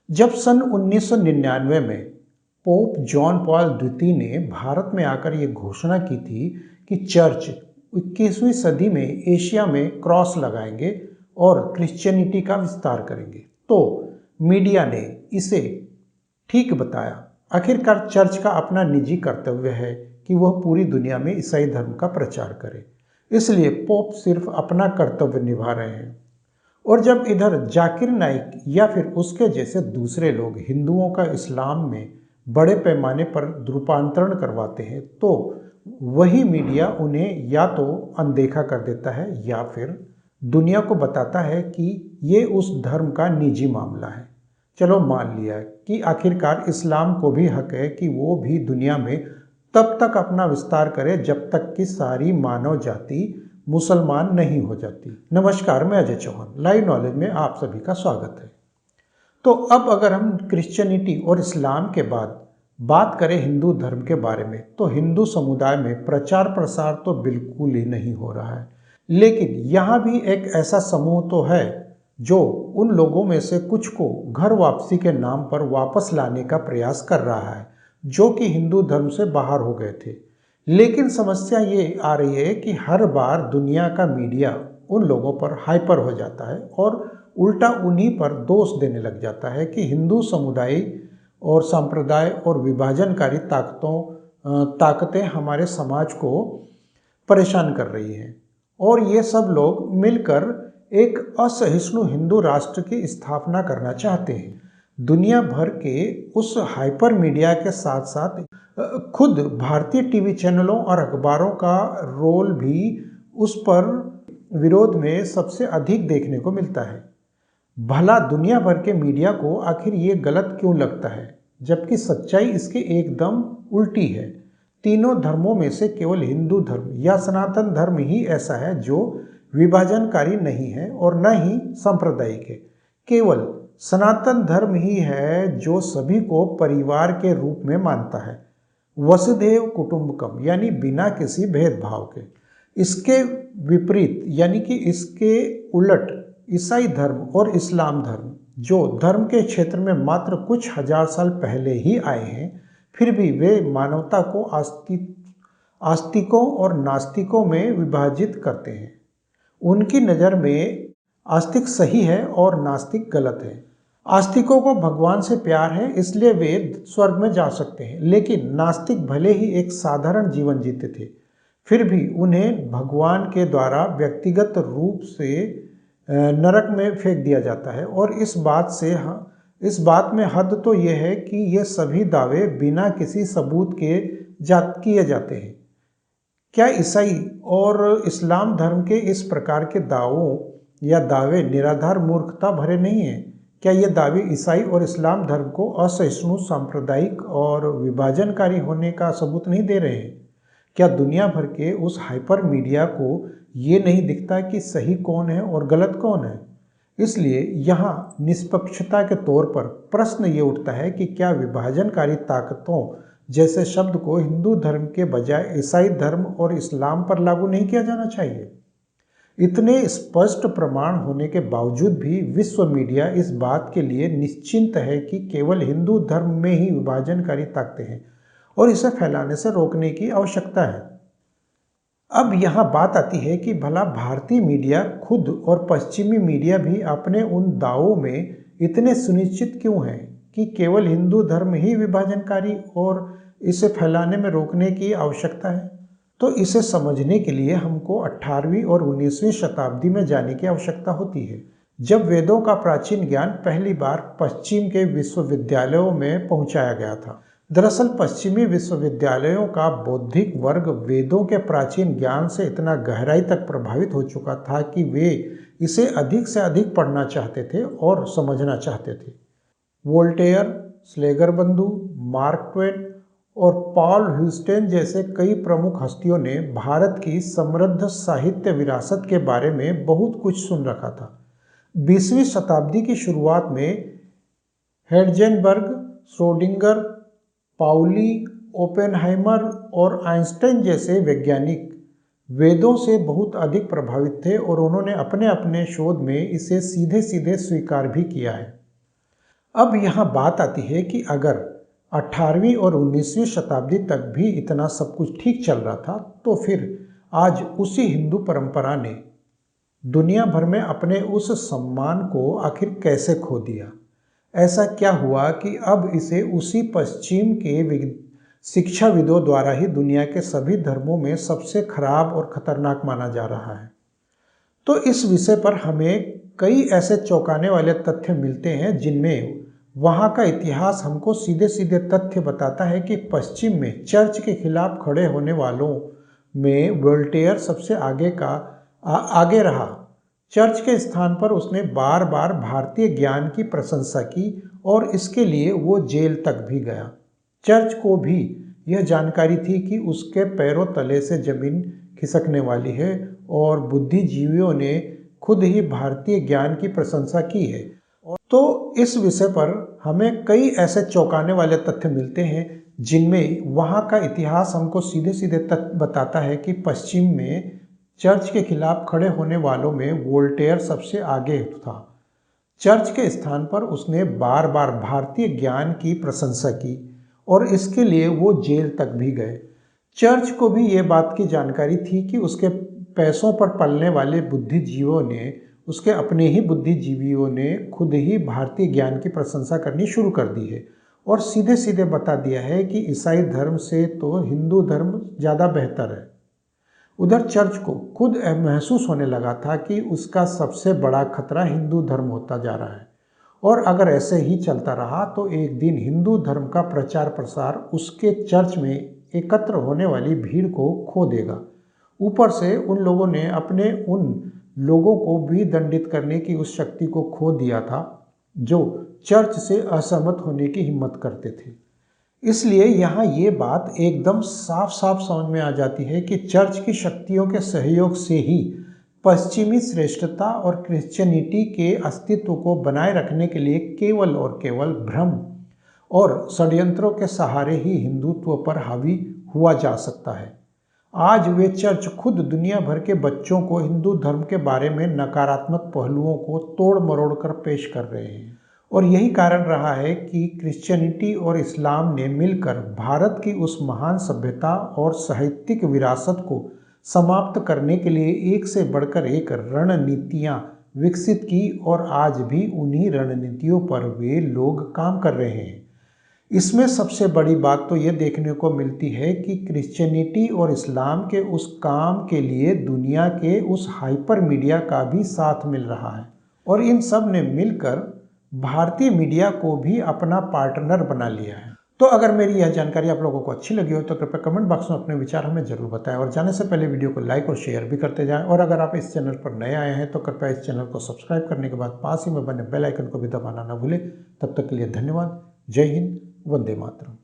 जब सन 1999 में pope John Paul द्वितीय ने भारत में आकर ये घोषणा की थी कि चर्च 21वीं सदी में एशिया में क्रॉस लगाएंगे और क्रिश्चियनिटी का विस्तार करेंगे, तो मीडिया ने इसे ठीक बताया। आखिरकार चर्च का अपना निजी कर्तव्य है कि वह पूरी दुनिया में ईसाई धर्म का प्रचार करे, इसलिए पोप सिर्फ अपना कर्तव्य निभा रहे हैं। और जब इधर जाकिर नाइक या फिर उसके जैसे दूसरे लोग हिंदुओं का इस्लाम में बड़े पैमाने पर रूपांतरण करवाते हैं, तो वही मीडिया उन्हें या तो अनदेखा कर देता है या फिर दुनिया को बताता है कि ये उस धर्म का निजी मामला है। चलो मान लिया कि आखिरकार इस्लाम को भी हक है कि वो भी दुनिया में तब तक अपना विस्तार करे जब तक कि सारी मानव जाति मुसलमान नहीं हो जाती। नमस्कार, मैं अजय चौहान, लाइव नॉलेज में आप सभी का स्वागत है। तो अब अगर हम क्रिश्चियनिटी और इस्लाम के बाद बात करें हिंदू धर्म के बारे में, तो हिंदू समुदाय में प्रचार प्रसार तो बिल्कुल ही नहीं हो रहा है। लेकिन यहाँ भी एक ऐसा समूह तो है जो उन लोगों में से कुछ को घर वापसी के नाम पर वापस लाने का प्रयास कर रहा है, जो कि हिंदू धर्म से बाहर हो गए थे। लेकिन समस्या ये आ रही है कि हर बार दुनिया का मीडिया उन लोगों पर हाइपर हो जाता है और उल्टा उन्हीं पर दोष देने लग जाता है कि हिंदू समुदाय और संप्रदाय और विभाजनकारी ताकतें हमारे समाज को परेशान कर रही हैं, और ये सब लोग मिलकर एक असहिष्णु हिंदू राष्ट्र की स्थापना करना चाहते हैं। दुनिया भर के उस हाइपर मीडिया के साथ साथ खुद भारतीय टीवी चैनलों और अखबारों का रोल भी उस पर विरोध में सबसे अधिक देखने को मिलता है। भला दुनिया भर के मीडिया को आखिर ये गलत क्यों लगता है, जबकि सच्चाई इसके एकदम उल्टी है। तीनों धर्मों में से केवल हिंदू धर्म या सनातन धर्म ही ऐसा है जो विभाजनकारी नहीं है और न ही सांप्रदायिक है। केवल सनातन धर्म ही है जो सभी को परिवार के रूप में मानता है, वसुधैव कुटुंबकम, यानी बिना किसी भेदभाव के। इसके विपरीत यानी कि इसके उलट ईसाई धर्म और इस्लाम धर्म, जो धर्म के क्षेत्र में मात्र कुछ हजार साल पहले ही आए हैं, फिर भी वे मानवता को आस्तिकों और नास्तिकों में विभाजित करते हैं। उनकी नज़र में आस्तिक सही है और नास्तिक गलत है। आस्तिकों को भगवान से प्यार है, इसलिए वे स्वर्ग में जा सकते हैं, लेकिन नास्तिक भले ही एक साधारण जीवन जीते थे, फिर भी उन्हें भगवान के द्वारा व्यक्तिगत रूप से नरक में फेंक दिया जाता है। और इस बात में हद तो यह है कि ये सभी दावे बिना किसी सबूत के किए जाते हैं। क्या ईसाई और इस्लाम धर्म के इस प्रकार के दावे निराधार मूर्खता भरे नहीं हैं? क्या ये दावे ईसाई और इस्लाम धर्म को असहिष्णु, सांप्रदायिक और विभाजनकारी होने का सबूत नहीं दे रहे हैं? क्या दुनिया भर के उस हाइपर मीडिया को ये नहीं दिखता कि सही कौन है और गलत कौन है? इसलिए यहाँ निष्पक्षता के तौर पर प्रश्न ये उठता है कि क्या विभाजनकारी ताकतों जैसे शब्द को हिंदू धर्म के बजाय ईसाई धर्म और इस्लाम पर लागू नहीं किया जाना चाहिए? इतने स्पष्ट प्रमाण होने के बावजूद भी विश्व मीडिया इस बात के लिए निश्चिंत है कि केवल हिंदू धर्म में ही विभाजनकारी ताकतें हैं और इसे फैलाने से रोकने की आवश्यकता है। अब यहाँ बात आती है कि भला भारतीय मीडिया खुद और पश्चिमी मीडिया भी अपने उन दावों में इतने सुनिश्चित क्यों हैं कि केवल हिंदू धर्म ही विभाजनकारी और इसे फैलाने में रोकने की आवश्यकता है? तो इसे समझने के लिए हमको 18वीं और 19वीं शताब्दी में जाने की आवश्यकता होती है, जब वेदों का प्राचीन ज्ञान पहली बार पश्चिम के विश्वविद्यालयों में पहुंचाया गया था। दरअसल पश्चिमी विश्वविद्यालयों का बौद्धिक वर्ग वेदों के प्राचीन ज्ञान से इतना गहराई तक प्रभावित हो चुका था कि वे इसे अधिक से अधिक पढ़ना चाहते थे और समझना चाहते थे। वोल्टेयर, स्लेगर बंधु, मार्क ट्वेन और पॉल ह्यूस्टन जैसे कई प्रमुख हस्तियों ने भारत की समृद्ध साहित्य विरासत के बारे में बहुत कुछ सुन रखा था। 20वीं शताब्दी की शुरुआत में हेडजेनबर्ग, श्रोडिंगर, पाउली, ओपेनहाइमर और आइंस्टाइन जैसे वैज्ञानिक वेदों से बहुत अधिक प्रभावित थे और उन्होंने अपने अपने शोध में इसे सीधे सीधे स्वीकार भी किया है। अब यहाँ बात आती है कि अगर 18वीं और 19वीं शताब्दी तक भी इतना सब कुछ ठीक चल रहा था, तो फिर आज उसी हिंदू परंपरा ने दुनिया भर में अपने उस सम्मान को आखिर कैसे खो दिया। ऐसा क्या हुआ कि अब इसे उसी पश्चिम के शिक्षाविदों द्वारा ही दुनिया के सभी धर्मों में सबसे खराब और खतरनाक माना जा रहा है। तो इस विषय पर हमें कई ऐसे चौंकाने वाले तथ्य मिलते हैं जिनमें वहाँ का इतिहास हमको सीधे सीधे तथ्य बताता है कि पश्चिम में चर्च के खिलाफ खड़े होने वालों में वोल्टेयर सबसे आगे रहा। चर्च के स्थान पर उसने बार बार भारतीय ज्ञान की प्रशंसा की और इसके लिए वो जेल तक भी गया। चर्च को भी यह जानकारी थी कि उसके पैरों तले से जमीन खिसकने वाली है और बुद्धिजीवियों ने खुद ही भारतीय ज्ञान की प्रशंसा की है। तो इस विषय पर हमें कई ऐसे चौंकाने वाले तथ्य मिलते हैं जिनमें वहाँ का इतिहास हमको सीधे सीधे तथ्य बताता है कि पश्चिम में चर्च के खिलाफ खड़े होने वालों में वोल्टेयर सबसे आगे था। चर्च के स्थान पर उसने बार बार भारतीय ज्ञान की प्रशंसा की और इसके लिए वो जेल तक भी गए। चर्च को भी ये बात की जानकारी थी कि उसके पैसों पर पलने वाले बुद्धिजीवियों ने उसके अपने ही बुद्धिजीवियों ने खुद ही भारतीय ज्ञान की प्रशंसा करनी शुरू कर दी है और सीधे सीधे बता दिया है कि ईसाई धर्म से तो हिंदू धर्म ज़्यादा बेहतर है। उधर चर्च को खुद महसूस होने लगा था कि उसका सबसे बड़ा खतरा हिंदू धर्म होता जा रहा है और अगर ऐसे ही चलता रहा तो एक दिन हिंदू धर्म का प्रचार प्रसार उसके चर्च में एकत्र होने वाली भीड़ को खो देगा। ऊपर से उन लोगों ने अपने उन लोगों को भी दंडित करने की उस शक्ति को खो दिया था जो चर्च से असहमत होने की हिम्मत करते थे। इसलिए यहाँ ये बात एकदम साफ साफ समझ में आ जाती है कि चर्च की शक्तियों के सहयोग से ही पश्चिमी श्रेष्ठता और क्रिश्चियनिटी के अस्तित्व को बनाए रखने के लिए केवल और केवल भ्रम और षड्यंत्रों के सहारे ही हिंदुत्व पर हावी हुआ जा सकता है। आज वे चर्च खुद दुनिया भर के बच्चों को हिंदू धर्म के बारे में नकारात्मक पहलुओं को तोड़ मरोड़ कर पेश कर रहे हैं और यही कारण रहा है कि क्रिश्चियनिटी और इस्लाम ने मिलकर भारत की उस महान सभ्यता और साहित्यिक विरासत को समाप्त करने के लिए एक से बढ़कर एक रणनीतियाँ विकसित की और आज भी उन्हीं रणनीतियों पर वे लोग काम कर रहे हैं। इसमें सबसे बड़ी बात तो ये देखने को मिलती है कि क्रिश्चियनिटी और इस्लाम के उस काम के लिए दुनिया के उस हाइपर मीडिया का भी साथ मिल रहा है और इन सब ने मिलकर भारतीय मीडिया को भी अपना पार्टनर बना लिया है। तो अगर मेरी यह जानकारी आप लोगों को अच्छी लगी हो तो कृपया कमेंट बॉक्स में अपने विचार हमें जरूर बताएं और जाने से पहले वीडियो को लाइक और शेयर भी करते जाएं और अगर आप इस चैनल पर नए आए हैं तो कृपया इस चैनल को सब्सक्राइब करने के बाद पास ही में बने बेल आइकन को भी दबाना ना भूलें। तब तक के लिए धन्यवाद। जय हिंद, वंदे मातरम।